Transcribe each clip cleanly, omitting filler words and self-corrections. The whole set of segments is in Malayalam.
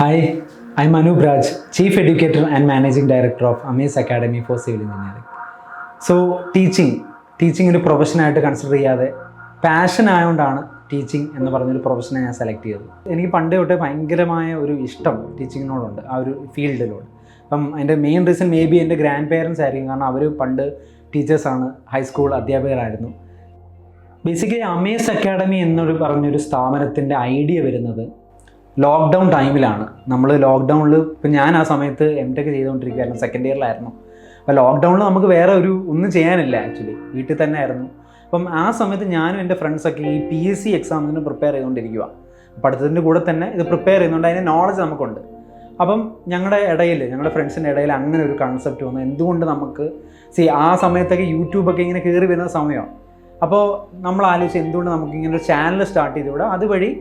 Hi, I'm Anoop Raj, Chief Educator and Managing Director of Amaze Academy for Civil Engineering. So, teaching ഒരു പ്രൊഫഷനായിട്ട് കൺസിഡർ ചെയ്യാതെ പാഷൻ ആയതുകൊണ്ടാണ് ടീച്ചിങ് എന്ന് പറഞ്ഞൊരു പ്രൊഫഷനെ ഞാൻ സെലക്ട് ചെയ്തത്. എനിക്ക് പണ്ട് തൊട്ടേ ഭയങ്കരമായ ഒരു ഇഷ്ടം ടീച്ചിങ്ങിനോടുണ്ട്, ആ ഒരു ഫീൽഡിനോട്. അപ്പം അതിൻ്റെ മെയിൻ റീസൺ മേ ബി എൻ്റെ ഗ്രാൻഡ് പേരൻസ് ആയിരിക്കും, കാരണം അവർ പണ്ട് ടീച്ചേഴ്സാണ്, ഹൈസ്കൂൾ അധ്യാപകരായിരുന്നു. ബേസിക്കലി അമേസ് അക്കാഡമി എന്നൊരു പറഞ്ഞൊരു സ്ഥാപനത്തിൻ്റെ ഐഡിയ വരുന്നത് ലോക്ക്ഡൗൺ ടൈമിലാണ്. നമ്മൾ ലോക്ക്ഡൗണിൽ ഇപ്പം ഞാൻ ആ സമയത്ത് എംടെക് ചെയ്തുകൊണ്ടിരിക്കുകയായിരുന്നു, സെക്കൻഡ് ഇയറിലായിരുന്നു. അപ്പോൾ ലോക്ക്ഡൗണിൽ നമുക്ക് വേറെ ഒന്നും ചെയ്യാനില്ല, ആക്ച്വലി വീട്ടിൽ തന്നെ ആയിരുന്നു. അപ്പം ആ സമയത്ത് ഞാനും എൻ്റെ ഫ്രണ്ട്സൊക്കെ ഈ PSC എക്സാമിന് പ്രിപ്പയർ ചെയ്തുകൊണ്ടിരിക്കുക. പഠിത്തത്തിൻ്റെ കൂടെ തന്നെ ഇത് പ്രിപ്പയർ ചെയ്യുന്നുണ്ട്, അതിൻ്റെ നോളജ് നമുക്കുണ്ട്. അപ്പം ഞങ്ങളുടെ ഫ്രണ്ട്സിൻ്റെ ഇടയിൽ അങ്ങനെ ഒരു കൺസെപ്റ്റ് വന്നു, എന്തുകൊണ്ട് നമുക്ക് ആ സമയത്തൊക്കെ യൂട്യൂബൊക്കെ ഇങ്ങനെ കയറി വരുന്ന സമയമാണ്. അപ്പോൾ നമ്മൾ ആലോചിച്ച് എന്തുകൊണ്ട് നമുക്ക് ഇങ്ങനെ ഒരു ചാനൽ സ്റ്റാർട്ട് ചെയ്തുകൂടാ, അതുവഴി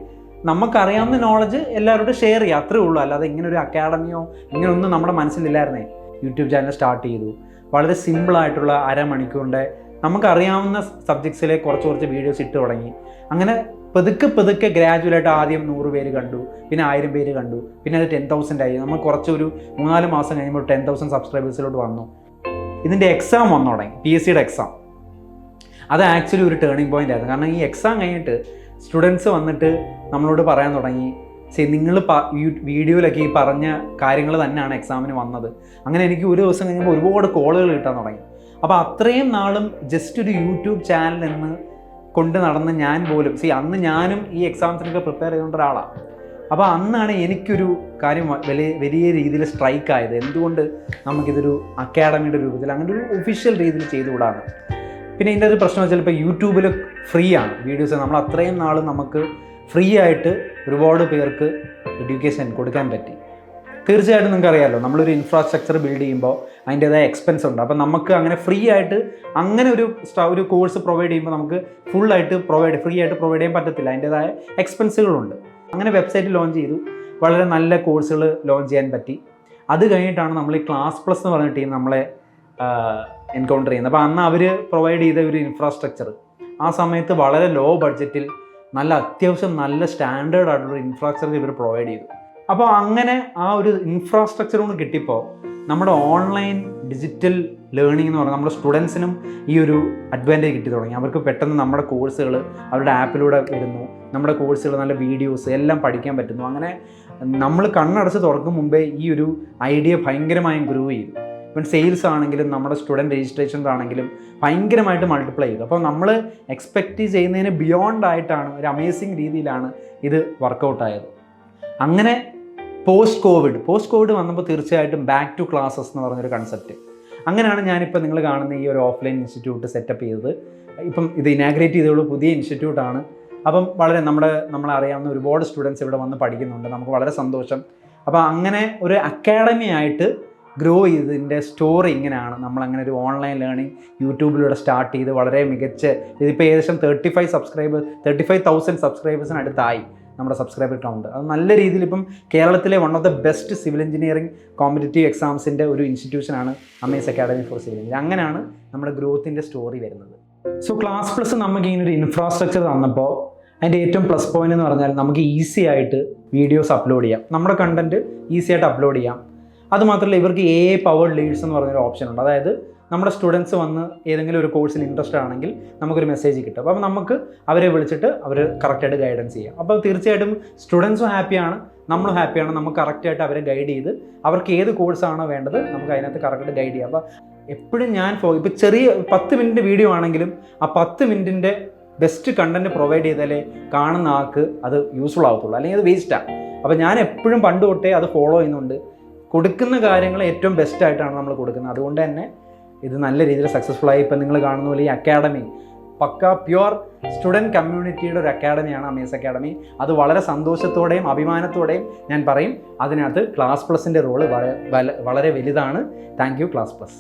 നമുക്കറിയാവുന്ന നോളജ് എല്ലാവരോടും ഷെയർ ചെയ്യുക, അത്രേ ഉള്ളൂ. അല്ലാതെ ഇങ്ങനെ ഒരു അക്കാഡമിയോ ഇങ്ങനെയൊന്നും നമ്മുടെ മനസ്സിലില്ലായിരുന്നേ. യൂട്യൂബ് ചാനൽ സ്റ്റാർട്ട് ചെയ്തു, വളരെ സിമ്പിളായിട്ടുള്ള അരമണിക്കൂറിൻ്റെ നമുക്കറിയാവുന്ന സബ്ജക്ട്സിലെ കുറച്ച് വീഡിയോസ് ഇട്ട് തുടങ്ങി. അങ്ങനെ പതുക്കെ ഗ്രാജുവലായിട്ട് ആദ്യം 100 പേര് കണ്ടു, പിന്നെ 1000 പേര് കണ്ടു, പിന്നെ അത് 10,000 ആയി. നമ്മൾ കുറച്ചൊരു 3-4 മാസം കഴിയുമ്പോൾ 10,000 സബ്സ്ക്രൈബേഴ്സിലോട്ട് വന്നു. ഇതിൻ്റെ എക്സാം വന്നു തുടങ്ങി, PSCയുടെ എക്സാം. അത് ആക്ച്വലി ഒരു ടേണിംഗ് പോയിൻ്റ് ആയിരുന്നു. കാരണം ഈ എക്സാം കഴിഞ്ഞിട്ട് സ്റ്റുഡൻസ് വന്നിട്ട് നമ്മളോട് പറയാൻ തുടങ്ങി, നിങ്ങൾ വീഡിയോയിലൊക്കെ ഈ പറഞ്ഞ കാര്യങ്ങൾ തന്നെയാണ് എക്സാമിന് വന്നത്. അങ്ങനെ എനിക്ക് ഒരു ദിവസം കഴിയുമ്പോൾ ഒരുപാട് കോളുകൾ കിട്ടാൻ തുടങ്ങി. അപ്പോൾ അത്രയും നാളും ജസ്റ്റ് ഒരു യൂട്യൂബ് ചാനൽ എന്ന് കൊണ്ട് നടന്ന് ഞാൻ പോലും അന്ന് ഞാനും ഈ എക്സാംസിനൊക്കെ പ്രിപ്പയർ ചെയ്തുകൊണ്ട് ഒരാളാണ്. അപ്പോൾ അന്നാണ് എനിക്കൊരു കാര്യം വലിയ രീതിയിൽ സ്ട്രൈക്ക് ആയത്, എന്തുകൊണ്ട് നമുക്കിതൊരു അക്കാഡമിയുടെ രൂപത്തിൽ അങ്ങനെ ഒരു ഒഫീഷ്യൽ രീതിയിൽ ചെയ്തുകൂടാണ്. പിന്നെ ഇതിൻ്റെ ഒരു പ്രശ്നം വെച്ചാൽ ഇപ്പോൾ യൂട്യൂബിൽ ഫ്രീ ആണ് വീഡിയോസ്. നമ്മൾ അത്രയും നാൾ നമുക്ക് ഫ്രീ ആയിട്ട് ഒരുപാട് പേർക്ക് എഡ്യൂക്കേഷൻ കൊടുക്കാൻ പറ്റി. തീർച്ചയായിട്ടും നിങ്ങൾക്ക് അറിയാമല്ലോ, നമ്മളൊരു ഇൻഫ്രാസ്ട്രക്ചർ ബിൽഡ് ചെയ്യുമ്പോൾ അതിൻ്റേതായ എക്സ്പെൻസ് ഉണ്ട്. അപ്പോൾ നമുക്ക് അങ്ങനെ ഫ്രീ ആയിട്ട് അങ്ങനെ ഒരു കോഴ്സ് പ്രൊവൈഡ് ചെയ്യുമ്പോൾ നമുക്ക് ഫ്രീ ആയിട്ട് പ്രൊവൈഡ് ചെയ്യാൻ പറ്റത്തില്ല, അതിൻ്റേതായ എക്സ്പെൻസുകളുണ്ട്. അങ്ങനെ വെബ്സൈറ്റ് ലോഞ്ച് ചെയ്തു, വളരെ നല്ല കോഴ്സുകൾ ലോഞ്ച് ചെയ്യാൻ പറ്റി. അത് കഴിഞ്ഞിട്ടാണ് നമ്മൾ ഈ Classplus എന്ന് പറഞ്ഞ ടീം നമ്മളെ എൻകൗണ്ടർ ചെയ്യുന്നത്. അപ്പോൾ അന്ന് അവർ പ്രൊവൈഡ് ചെയ്ത ഒരു ഇൻഫ്രാസ്ട്രക്ചർ ആ സമയത്ത് വളരെ ലോ ബഡ്ജറ്റിൽ അത്യാവശ്യം നല്ല സ്റ്റാൻഡേർഡ് ആയിട്ടുള്ള ഇൻഫ്രാസ്ട്രക്ചർ ഇവർ പ്രൊവൈഡ് ചെയ്തു. അപ്പോൾ അങ്ങനെ ആ ഒരു ഇൻഫ്രാസ്ട്രക്ചർ കൊണ്ട് കിട്ടിയപ്പോൾ നമ്മുടെ ഓൺലൈൻ ഡിജിറ്റൽ ലേണിംഗ് എന്ന് പറഞ്ഞാൽ നമ്മുടെ സ്റ്റുഡൻസിനും ഈ ഒരു അഡ്വാൻറ്റേജ് കിട്ടി തുടങ്ങി. അവർക്ക് പെട്ടെന്ന് നമ്മുടെ കോഴ്സുകൾ അവരുടെ ആപ്പിലൂടെ വരുന്നു, നമ്മുടെ കോഴ്സുകൾ നല്ല വീഡിയോസ് എല്ലാം പഠിക്കാൻ പറ്റുന്നു. അങ്ങനെ നമ്മൾ കണ്ണടച്ച് തുറക്കും മുമ്പേ ഈ ഒരു ഐഡിയ ഭയങ്കരമായും ഗ്രോ ചെയ്തു. ഇപ്പം സെയിൽസ് ആണെങ്കിലും നമ്മുടെ സ്റ്റുഡൻറ്റ് രജിസ്ട്രേഷൻസ് ആണെങ്കിലും ഭയങ്കരമായിട്ട് മൾട്ടിപ്ലൈ ചെയ്തു. അപ്പോൾ നമ്മൾ എക്സ്പെക്റ്റ് ചെയ്യുന്നതിന് ബിയോണ്ട് ആയിട്ടാണ്, ഒരു അമേസിങ് രീതിയിലാണ് ഇത് വർക്കൗട്ടായത്. അങ്ങനെ പോസ്റ്റ് കോവിഡ് വന്നപ്പോൾ തീർച്ചയായിട്ടും ബാക്ക് ടു ക്ലാസ്സസ് എന്ന് പറഞ്ഞൊരു കൺസെപ്റ്റ്. അങ്ങനെയാണ് ഞാനിപ്പോൾ നിങ്ങൾ കാണുന്ന ഈ ഒരു ഓഫ്ലൈൻ ഇൻസ്റ്റിറ്റ്യൂട്ട് സെറ്റപ്പ് ചെയ്തത്. ഇപ്പം ഇത് ഇനാഗ്രേറ്റ് ചെയ്തുള്ള പുതിയ ഇൻസ്റ്റിറ്റ്യൂട്ടാണ്. അപ്പം വളരെ നമ്മളെ അറിയാവുന്ന ഒരുപാട് സ്റ്റുഡൻസ് ഇവിടെ വന്ന് പഠിക്കുന്നുണ്ട്, നമുക്ക് വളരെ സന്തോഷം. അപ്പോൾ അങ്ങനെ ഒരു അക്കാഡമി ആയിട്ട് ഗ്രോ ചെയ്തതിൻ്റെ സ്റ്റോറി ഇങ്ങനെയാണ്. നമ്മളങ്ങനെ ഒരു ഓൺലൈൻ ലേണിംഗ് യൂട്യൂബിലൂടെ സ്റ്റാർട്ട് ചെയ്ത് വളരെ മികച്ച ഇതിപ്പോൾ ഏകദേശം 35,000 സബ്സ്ക്രൈബേഴ്സിനടുത്തായി നമ്മുടെ സബ്സ്ക്രൈബർ കൗണ്ട്. അത് നല്ല രീതിയിൽ ഇപ്പം കേരളത്തിലെ one of the best civil engineering competitive എക്സാംസിൻ്റെ ഒരു ഇൻസ്റ്റിറ്റ്യൂഷനാണ് Amaze academy for civil engineering. അങ്ങനെയാണ് നമ്മുടെ ഗ്രോത്തിൻ്റെ സ്റ്റോറി വരുന്നത്. സോ Classplus നമുക്ക് ഇങ്ങനെ ഒരു ഇൻഫ്രാസ്ട്രക്ചർ തന്നപ്പോൾ അതിൻ്റെ ഏറ്റവും പ്ലസ് പോയിന്റ് എന്ന് പറഞ്ഞാൽ നമുക്ക് ഈസി ആയിട്ട് വീഡിയോസ് അപ്ലോഡ് ചെയ്യാം, നമ്മുടെ കണ്ടൻറ്റ് ഈസി ആയിട്ട് അപ്ലോഡ് ചെയ്യാം. അതുമാത്രമല്ല ഇവർക്ക് AI പവർഡ് ലീഡ്സ് എന്ന് പറഞ്ഞൊരു ഓപ്ഷൻ ഉണ്ട്. അതായത് നമ്മുടെ സ്റ്റുഡൻസ് വന്ന് ഏതെങ്കിലും ഒരു കോഴ്സിൽ ഇൻട്രസ്റ്റ് ആണെങ്കിൽ നമുക്കൊരു മെസ്സേജ് കിട്ടും. അപ്പോൾ നമുക്ക് അവരെ വിളിച്ചിട്ട് അവർ കറക്റ്റായിട്ട് ഗൈഡൻസ് ചെയ്യാം. അപ്പോൾ തീർച്ചയായിട്ടും സ്റ്റുഡൻസും ഹാപ്പിയാണ്, നമ്മളും ഹാപ്പിയാണ്. നമുക്ക് കറക്റ്റായിട്ട് അവരെ ഗൈഡ് ചെയ്ത് അവർക്ക് ഏത് കോഴ്സാണോ വേണ്ടത് നമുക്ക് അതിനകത്ത് കറക്റ്റായിട്ട് ഗൈഡ് ചെയ്യാം. അപ്പോൾ എപ്പോഴും ഇപ്പോൾ ചെറിയ 10 മിനിറ്റ് വീഡിയോ ആണെങ്കിലും ആ 10 മിനിറ്റിൻ്റെ ബെസ്റ്റ് കണ്ടൻറ്റ് പ്രൊവൈഡ് ചെയ്താലേ കാണുന്ന ആൾക്ക് അത് യൂസ്ഫുൾ ആവത്തുള്ളൂ, അല്ലെങ്കിൽ അത് വേസ്റ്റാണ്. അപ്പോൾ ഞാൻ എപ്പോഴും പണ്ട് തൊട്ടേ അത് ഫോളോ ചെയ്യുന്നുണ്ട്. കൊടുക്കുന്ന കാര്യങ്ങൾ ഏറ്റവും ബെസ്റ്റായിട്ടാണ് നമ്മൾ കൊടുക്കുന്നത്. അതുകൊണ്ട് തന്നെ ഇത് നല്ല രീതിയിൽ സക്സസ്ഫുള്ളായി. ഇപ്പം നിങ്ങൾ കാണുന്ന പോലെ ഈ അക്കാഡമി പക്ക പ്യുവർ സ്റ്റുഡൻറ്റ് കമ്മ്യൂണിറ്റിയുടെ ഒരു അക്കാഡമിയാണ് അമേസ് അക്കാഡമി. അത് വളരെ സന്തോഷത്തോടെയും അഭിമാനത്തോടെയും ഞാൻ പറയും. അതിനകത്ത് Classplus റോള് വളരെ വലുതാണ്. Thank you Classplus.